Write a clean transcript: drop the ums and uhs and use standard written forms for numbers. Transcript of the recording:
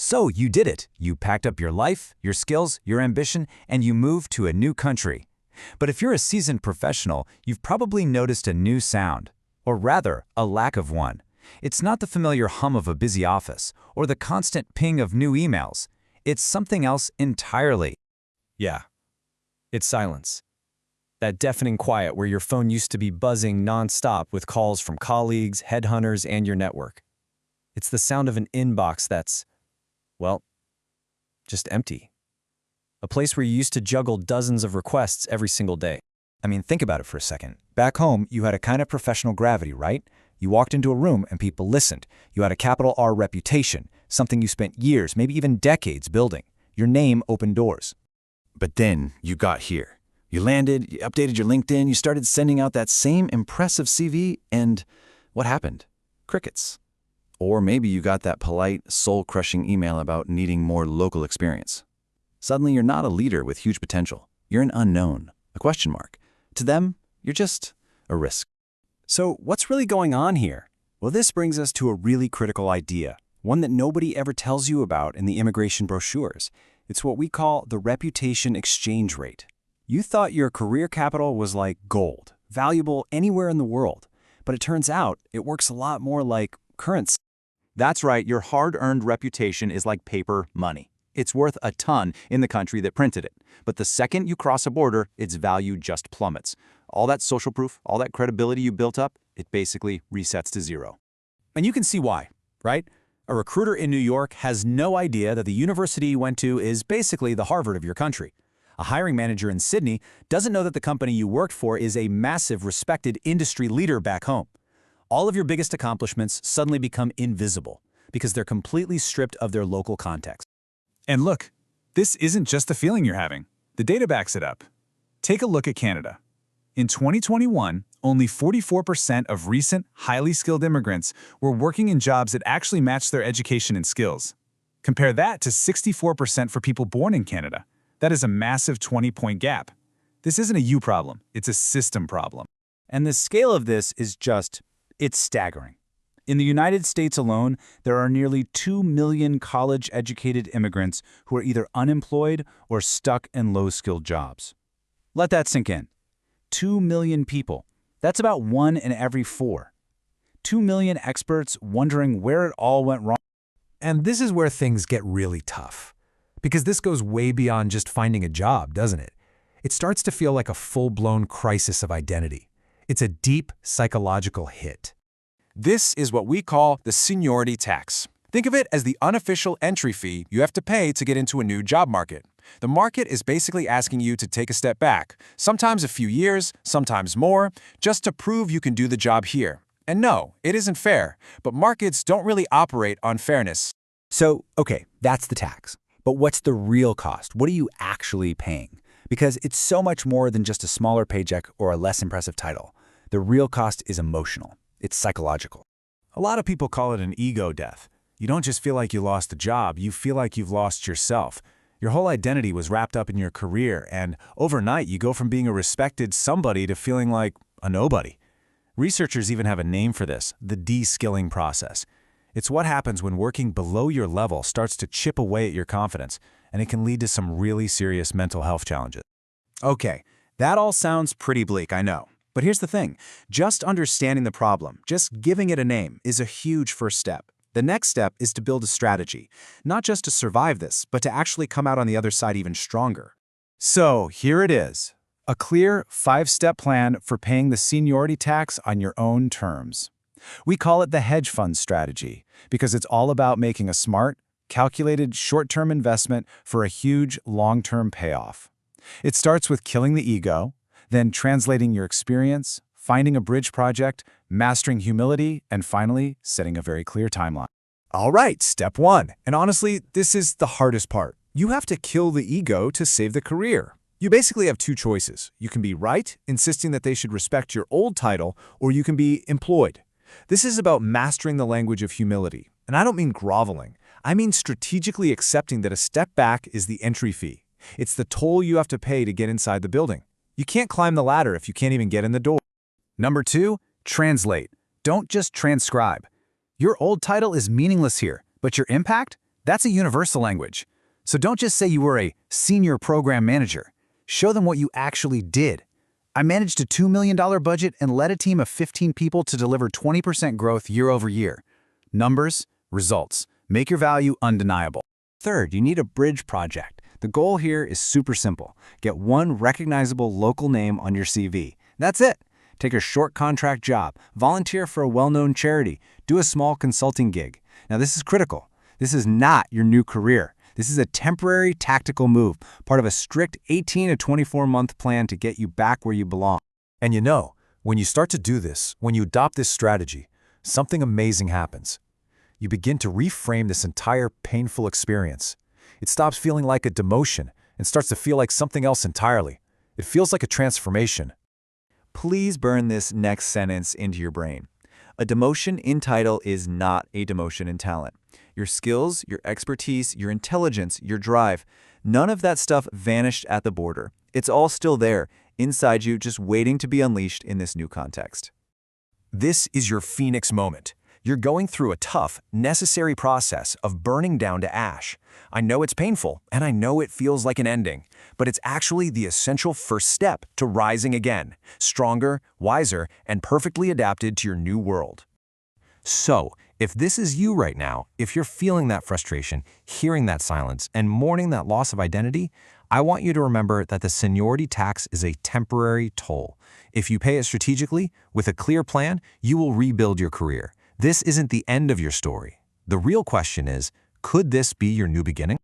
So you did it. You packed up your life, your skills, your ambition, and you moved to a new country. But if you're a seasoned professional, you've probably noticed a new sound, or rather, a lack of one. It's not the familiar hum of a busy office, or the constant ping of new emails. It's something else entirely. Yeah, it's silence. That deafening quiet where your phone used to be buzzing nonstop with calls from colleagues, headhunters, and your network. It's the sound of an inbox that's, well, just empty. A place where you used to juggle dozens of requests every single day. I mean, think about it for a second. Back home, you had a kind of professional gravity, right? You walked into a room and people listened. You had a capital R reputation, something you spent years, maybe even decades building. Your name opened doors. But then you got here. You landed, you updated your LinkedIn, you started sending out that same impressive CV, and what happened? Crickets. Or maybe you got that polite, soul-crushing email about needing more local experience. Suddenly you're not a leader with huge potential. You're an unknown, a question mark. To them, you're just a risk. So what's really going on here? Well, this brings us to a really critical idea, one that nobody ever tells you about in the immigration brochures. It's what we call the reputation exchange rate. You thought your career capital was like gold, valuable anywhere in the world. But it turns out it works a lot more like currency. That's right, your hard-earned reputation is like paper money. It's worth a ton in the country that printed it. But the second you cross a border, its value just plummets. All that social proof, all that credibility you built up, it basically resets to zero. And you can see why, right? A recruiter in New York has no idea that the university you went to is basically the Harvard of your country. A hiring manager in Sydney doesn't know that the company you worked for is a massive, respected industry leader back home. All of your biggest accomplishments suddenly become invisible because they're completely stripped of their local context. And look, this isn't just the feeling you're having. The data backs it up. Take a look at Canada. In 2021, only 44% of recent, highly skilled immigrants were working in jobs that actually matched their education and skills. Compare that to 64% for people born in Canada. That is a massive 20-point gap. This isn't a you problem, it's a system problem. And the scale of this is it's staggering. In the United States alone, there are nearly 2 million college-educated immigrants who are either unemployed or stuck in low-skilled jobs. Let that sink in. 2 million people. That's about 1 in every 4. 2 million experts wondering where it all went wrong. And this is where things get really tough. Because this goes way beyond just finding a job, doesn't it? It starts to feel like a full-blown crisis of identity. It's a deep psychological hit. This is what we call the seniority tax. Think of it as the unofficial entry fee you have to pay to get into a new job market. The market is basically asking you to take a step back, sometimes a few years, sometimes more, just to prove you can do the job here. And no, it isn't fair, but markets don't really operate on fairness. So, okay, that's the tax. But what's the real cost? What are you actually paying? Because it's so much more than just a smaller paycheck or a less impressive title. The real cost is emotional. It's psychological. A lot of people call it an ego death. You don't just feel like you lost a job, you feel like you've lost yourself. Your whole identity was wrapped up in your career, and overnight you go from being a respected somebody to feeling like a nobody. Researchers even have a name for this, the de-skilling process. It's what happens when working below your level starts to chip away at your confidence, and it can lead to some really serious mental health challenges. Okay, that all sounds pretty bleak, I know. But here's the thing, just understanding the problem, just giving it a name, is a huge first step. The next step is to build a strategy, not just to survive this, but to actually come out on the other side even stronger. So here it is, a clear 5-step plan for paying the seniority tax on your own terms. We call it the hedge fund strategy because it's all about making a smart, calculated short-term investment for a huge long-term payoff. It starts with killing the ego, then translating your experience, finding a bridge project, mastering humility, and finally, setting a very clear timeline. All right, step 1. And honestly, this is the hardest part. You have to kill the ego to save the career. You basically have 2 choices. You can be right, insisting that they should respect your old title, or you can be employed. This is about mastering the language of humility. And I don't mean groveling. I mean strategically accepting that a step back is the entry fee. It's the toll you have to pay to get inside the building. You can't climb the ladder if you can't even get in the door. Number 2, translate. Don't just transcribe. Your old title is meaningless here, but your impact? That's a universal language. So don't just say you were a senior program manager. Show them what you actually did. I managed a $2 million budget and led a team of 15 people to deliver 20% growth year over year. Numbers, results. Make your value undeniable. Third, you need a bridge project. The goal here is super simple. Get one recognizable local name on your CV. That's it. Take a short contract job, volunteer for a well-known charity, do a small consulting gig. Now, this is critical. This is not your new career. This is a temporary tactical move, part of a strict 18 to 24-month plan to get you back where you belong. And you know, when you start to do this, when you adopt this strategy, something amazing happens. You begin to reframe this entire painful experience. It stops feeling like a demotion and starts to feel like something else entirely. It feels like a transformation. Please burn this next sentence into your brain. A demotion in title is not a demotion in talent. Your skills, your expertise, your intelligence, your drive, none of that stuff vanished at the border. It's all still there, inside you, just waiting to be unleashed in this new context. This is your Phoenix moment. You're going through a tough, necessary process of burning down to ash. I know it's painful, and I know it feels like an ending, but it's actually the essential first step to rising again, stronger, wiser, and perfectly adapted to your new world. So, if this is you right now, if you're feeling that frustration, hearing that silence, and mourning that loss of identity, I want you to remember that the seniority tax is a temporary toll. If you pay it strategically, with a clear plan, you will rebuild your career. This isn't the end of your story. The real question is, could this be your new beginning?